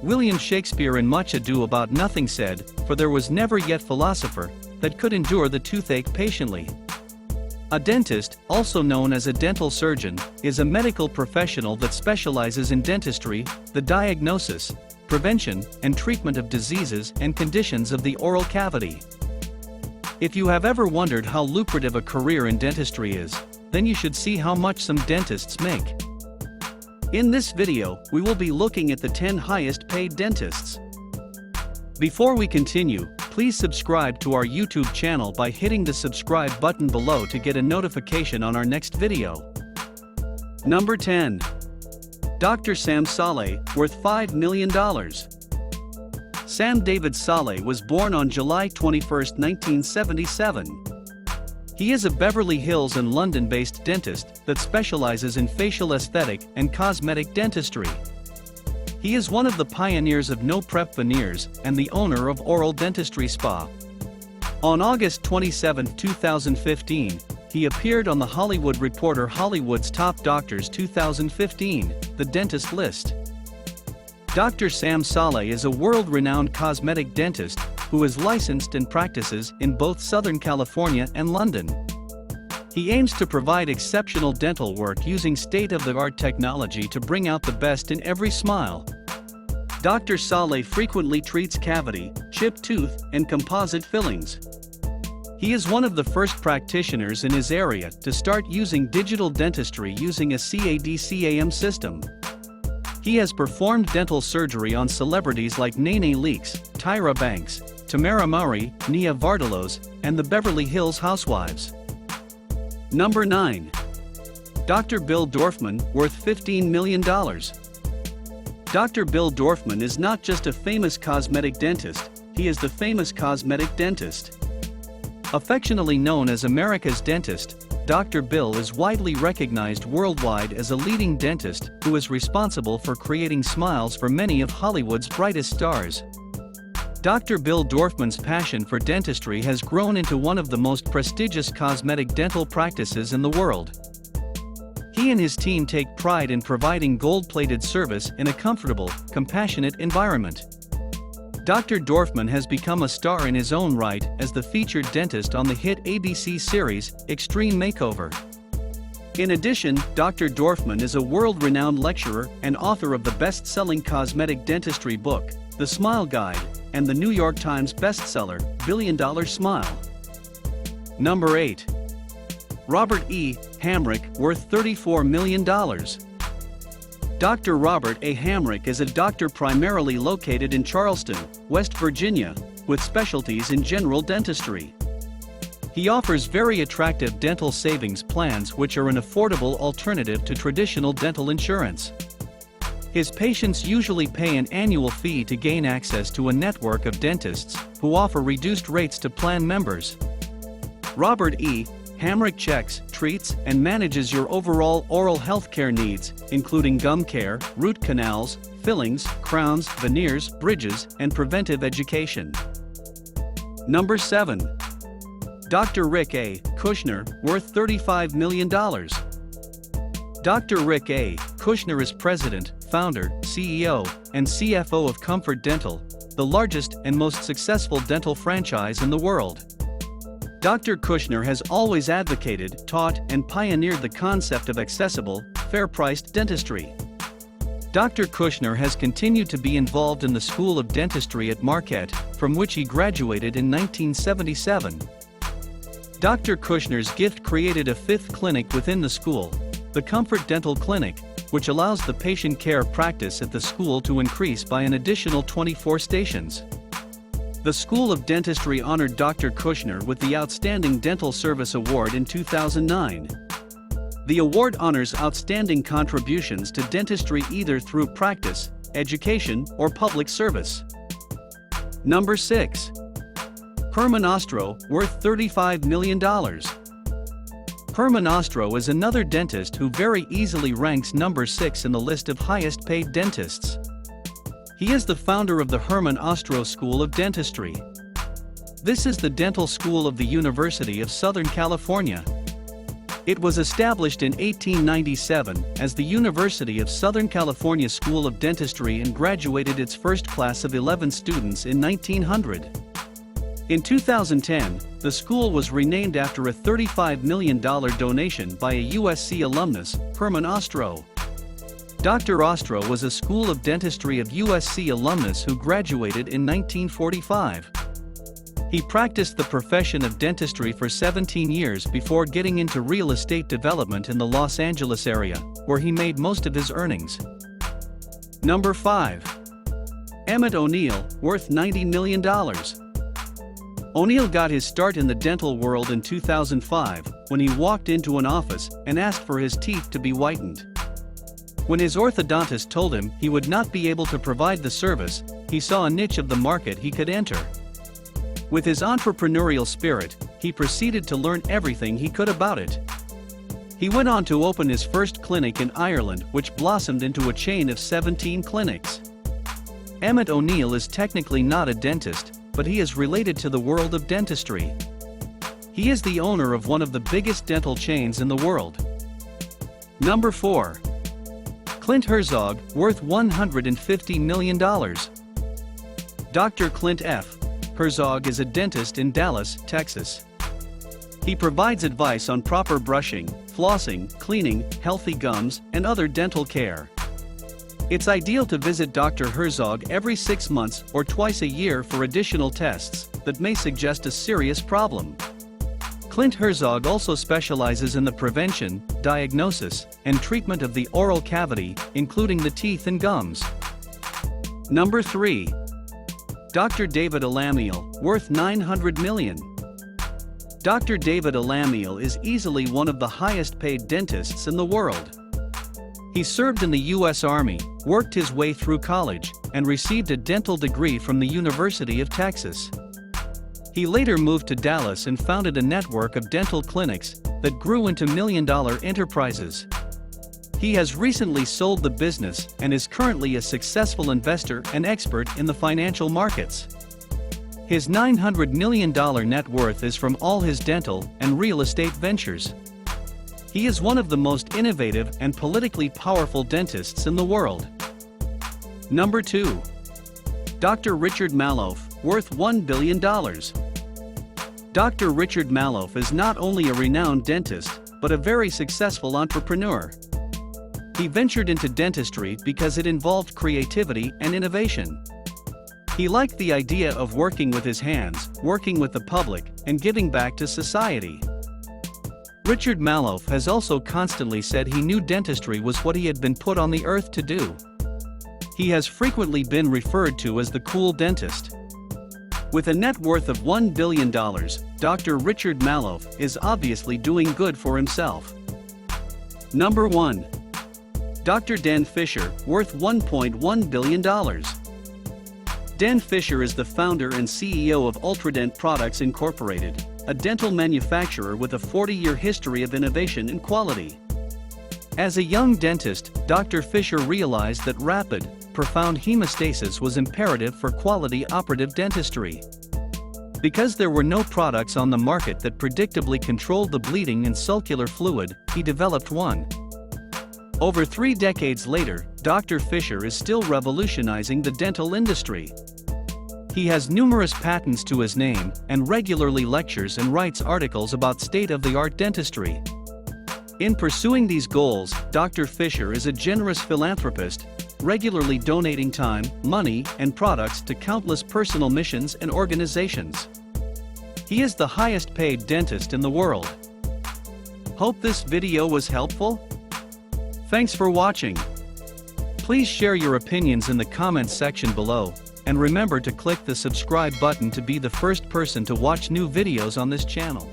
William Shakespeare in Much Ado About Nothing said, "For there was never yet philosopher that could endure the toothache patiently." A dentist, also known as a dental surgeon, is a medical professional that specializes in dentistry, the diagnosis, prevention, and treatment of diseases and conditions of the oral cavity. If you have ever wondered how lucrative a career in dentistry is, then you should see how much some dentists make. In this video, we will be looking at the 10 highest paid dentists. Before we continue, please subscribe to our YouTube channel by hitting the subscribe button below to get a notification on our next video. Number 10. Dr. Sam Saleh, worth $5 million. Sam David Saleh was born on July 21, 1977. He is a Beverly Hills and London-based dentist that specializes in facial aesthetic and cosmetic dentistry. He is one of the pioneers of no-prep veneers and the owner of Oral Dentistry Spa. On August 27, 2015, he appeared on the Hollywood Reporter Hollywood's Top Doctors 2015, The Dentist List. Dr. Sam Saleh is a world-renowned cosmetic dentist who is licensed and practices in both Southern California and London. He aims to provide exceptional dental work using state-of-the-art technology to bring out the best in every smile. Dr. Saleh frequently treats cavity, chipped tooth, and composite fillings. He is one of the first practitioners in his area to start using digital dentistry using a CAD/CAM system. He has performed dental surgery on celebrities like Nene Leakes, Tyra Banks, Tamara Mowry, Nia Vardalos, and the Beverly Hills Housewives. Number 9. Dr. Bill Dorfman, worth $15 million. Dr. Bill Dorfman is not just a famous cosmetic dentist, he is the famous cosmetic dentist. Affectionately known as America's dentist, Dr. Bill is widely recognized worldwide as a leading dentist who is responsible for creating smiles for many of Hollywood's brightest stars. Dr. Bill Dorfman's passion for dentistry has grown into one of the most prestigious cosmetic dental practices in the world. He and his team take pride in providing gold-plated service in a comfortable, compassionate environment. Dr. Dorfman has become a star in his own right as the featured dentist on the hit ABC series, Extreme Makeover. In addition, Dr. Dorfman is a world-renowned lecturer and author of the best-selling cosmetic dentistry book, The Smile Guide, and the New York Times bestseller, Billion Dollar Smile. Number 8. Robert E. Hamrick, worth $34 million. Dr. Robert A. Hamrick is a doctor primarily located in Charleston, West Virginia, with specialties in general dentistry. He offers very attractive dental savings plans which are an affordable alternative to traditional dental insurance. His patients usually pay an annual fee to gain access to a network of dentists who offer reduced rates to plan members. Robert E. Hamrick checks, treats, and manages your overall oral health care needs, including gum care, root canals, fillings, crowns, veneers, bridges, and preventive education. Number 7. Dr. Rick A. Kushner, worth $35 million. Dr. Rick A. Kushner is president, founder, CEO, and CFO of Comfort Dental, the largest and most successful dental franchise in the world. Dr. Kushner has always advocated, taught, and pioneered the concept of accessible, fair-priced dentistry. Dr. Kushner has continued to be involved in the School of Dentistry at Marquette, from which he graduated in 1977. Dr. Kushner's gift created a 5th clinic within the school, the Comfort Dental Clinic, which allows the patient care practice at the school to increase by an additional 24 stations. The School of Dentistry honored Dr. Kushner with the Outstanding Dental Service Award in 2009. The award honors outstanding contributions to dentistry either through practice, education, or public service. Number 6. Herman Ostrow, worth $35 million. Herman Ostrow is another dentist who very easily ranks number 6 in the list of highest paid dentists. He is the founder of the Herman Ostrow School of Dentistry. This is the dental school of the University of Southern California. It was established in 1897 as the University of Southern California School of Dentistry and graduated its first class of 11 students in 1900. In 2010, the school was renamed after a $35 million donation by a USC alumnus, Herman Ostrow. Dr. Rostrow was a School of Dentistry of USC alumnus who graduated in 1945. He practiced the profession of dentistry for 17 years before getting into real estate development in the Los Angeles area, where he made most of his earnings. Number 5. Emmett ONeill, worth $90 million. ONeill got his start in the dental world in 2005, when he walked into an office and asked for his teeth to be whitened. When his orthodontist told him he would not be able to provide the service, he saw a niche of the market he could enter. With his entrepreneurial spirit, he proceeded to learn everything he could about it. He went on to open his first clinic in Ireland, which blossomed into a chain of 17 clinics. Emmett ONeill is technically not a dentist, but he is related to the world of dentistry. He is the owner of one of the biggest dental chains in the world. Number 4. Clint Herzog, worth $150 million. Dr. Clint F. Herzog is a dentist in Dallas, Texas. He provides advice on proper brushing, flossing, cleaning, healthy gums, and other dental care. It's ideal to visit Dr. Herzog every 6 months or twice a year for additional tests that may suggest a serious problem. Clint Herzog also specializes in the prevention, diagnosis, and treatment of the oral cavity, including the teeth and gums. Number 3. Dr. David Alamiel, worth $900 million. Dr. David Alamiel is easily one of the highest-paid dentists in the world. He served in the U.S. Army, worked his way through college, and received a dental degree from the University of Texas. He later moved to Dallas and founded a network of dental clinics that grew into million-dollar enterprises. He has recently sold the business and is currently a successful investor and expert in the financial markets. His $900 million net worth is from all his dental and real estate ventures. He is one of the most innovative and politically powerful dentists in the world. Number 2. Dr. Richard Maloff, worth $1 billion. Dr. Richard Maloff is not only a renowned dentist, but a very successful entrepreneur. He ventured into dentistry because it involved creativity and innovation. He liked the idea of working with his hands, working with the public, and giving back to society. Richard Maloff has also constantly said he knew dentistry was what he had been put on the earth to do. He has frequently been referred to as the cool dentist. With a net worth of $1 billion, Dr. Richard Maloff is obviously doing good for himself. Number 1. Dr. Dan Fisher, worth $1.1 billion. Dan Fisher is the founder and CEO of Ultradent Products Incorporated, a dental manufacturer with a 40-year history of innovation and quality. As a young dentist, Dr. Fisher realized that rapid, profound hemostasis was imperative for quality operative dentistry. Because there were no products on the market that predictably controlled the bleeding and sulcular fluid, he developed one. Over 3 decades later, Dr. Fisher is still revolutionizing the dental industry. He has numerous patents to his name and regularly lectures and writes articles about state-of-the-art dentistry. In pursuing these goals, Dr. Fisher is a generous philanthropist, regularly donating time, money, and products to countless personal missions and organizations. He is the highest-paid dentist in the world. Hope this video was helpful. Thanks for watching. Please share your opinions in the comments section below, and remember to click the subscribe button to be the first person to watch new videos on this channel.